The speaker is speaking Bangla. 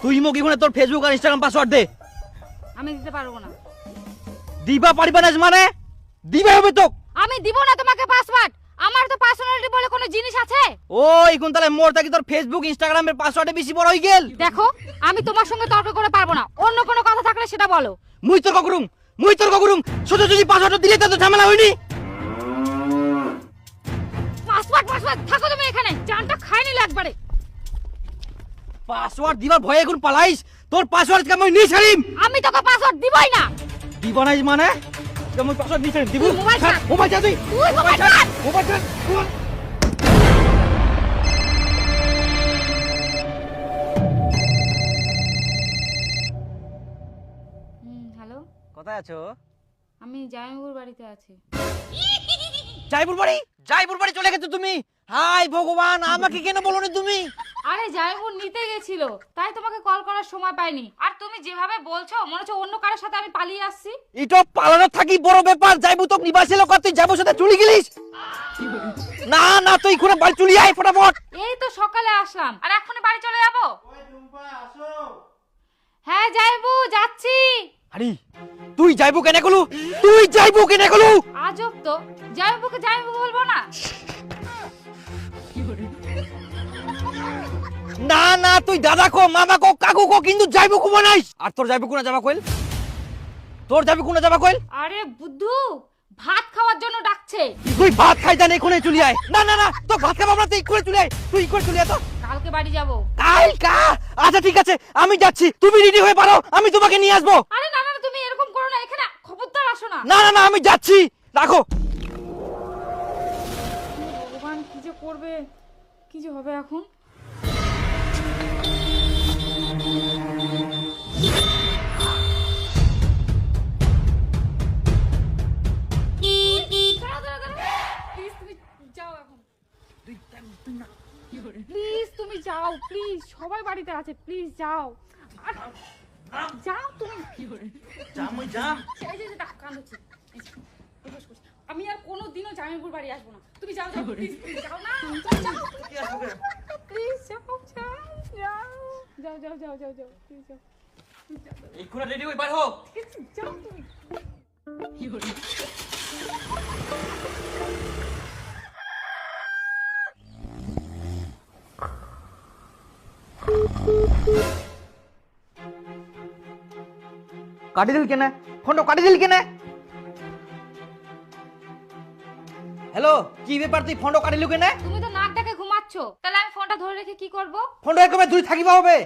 তুই মোক ইখনে তোর ফেসবুক আর ইনস্টাগ্রাম পাসওয়ার্ড দে। আমি দিতে পারবো না। দিবা পারিবা না মানে দিবে হবে তো। আমি দিব না তোমাকে পাসওয়ার্ড। আমার তো পার্সোনালিটি বলে কোনো জিনিস আছে? ও এখন তাহলে মোর থাকি তোর ফেসবুক ইনস্টাগ্রামের পাসওয়ার্ডে বেশি বড় হই গেল। দেখো আমি তোমার সঙ্গে তর্ক করে পারবো না, অন্য কোনো কথা থাকলে সেটা বলো। মুই তর্ক করুম শুধু যদি পাসওয়ার্ড দিলে তো ঝামেলা হইনি। পাসওয়ার্ড থাকো তুমি এখানে, জানটা খাই নিলে একবারে। পাসওয়ার্ড দিবার ভয়ে এখন পালাইস? তোর পাসওয়ার্ড কেমন নি ছাড়িম। আমি তোকে পাসওয়ার্ড দিবই না। দিবা নাই মানে কেমন পাসওয়ার্ড নি ছাড়িম দিব। মোবাইল ছাড়। মোবাইল ছাড় তুই। তুই মোবাইল ছাড়। মোবাইল ছাড়। হ্যালো, কোথায় আছো? আমি জামাইবাবুর বাড়িতে আছি। জয়পুর বাড়ি চলে গেছো তুমি? হাই ভগবান, আমাকে কেন বলোনি তুমি? আরে জামাইবাবু নিতে গেছিল, তাই তোমাকে কল করার সময় পাইনি। আর তুমি যেভাবে বলছো মনে হচ্ছে অন্য কারোর সাথে আমি পালিয়ে আসছি। এটা পালানো থাকি বড় ব্যাপার। যাইবো তো নিবাসী লোক, তুই যাবো সাথে চলে গেলিস। না না তুই এখানে বাড়ি চলে আয় ফটাফট। এই তো সকালে আসলাম আর এখনই বাড়ি চলে যাবো। হ্যাঁ জামাইবাবু যাচ্ছি। আরে তুই যাইবো কেন গেলু? তুই যাইবো কেন গেলু? আজব তো, জামাইবাবুকে জামাইবাবু বলবো না। না না তুই দাদা কো, মামা কো, কাকু কো, কিন্তু যাইবো কো বানাইস। আর তোর যাইবো কোনা যাবা কইল? তোর যাইবো কোনা যাবা কইল? আরে বুদ্ধু, ভাত খাওয়ার জন্য ডাকছে। তুই ভাত খাই জানে এখনে চলে আয়। না না না তো ভাত খাবো না, তুই করে চলে আয়। তুই করে চলে আয় তো। কালকে বাড়ি যাবো। কালকা? আচ্ছা ঠিক আছে আমি যাচ্ছি, তুমি রেডি হয়ে পারো, আমি তোমাকে নিয়ে আসবো। আরে না না না, তুমি এরকম করো না, এখানে খবরদার আসো না। না না না আমি যাচ্ছি, রাখো। ভগবান কি যে করবে, কি যে হবে এখন। প্লিজ তুমি যাও, প্লিজ সবাই বাড়িতে আছে, প্লিজ যাও। আর যাও তুমি। এই যে কান হচ্ছে। আমি আর কোনোদিনও জামাইবাবুর বাড়ি আসবো না। তুমি যাও যাও, প্লিজ যাও না। প্লিজ যাও যাও যাও যাও যাও যাও যাও প্লিজ যাও। এক্ষুনি রেডি হয়ে বার হও। যাও তুমি। কাটি দিল কেন ফোনটা? কাটি দিল কেন? হ্যালো, কি ব্যাপার তুই ফোনটা কাটিলু কেন? তুমি তো নাক ডাকে ঘুমাচ্ছ, তাহলে আমি ফোনটা ধরে রেখে কি করব? ফোনটা একবার দূরে থাকিবা হবে।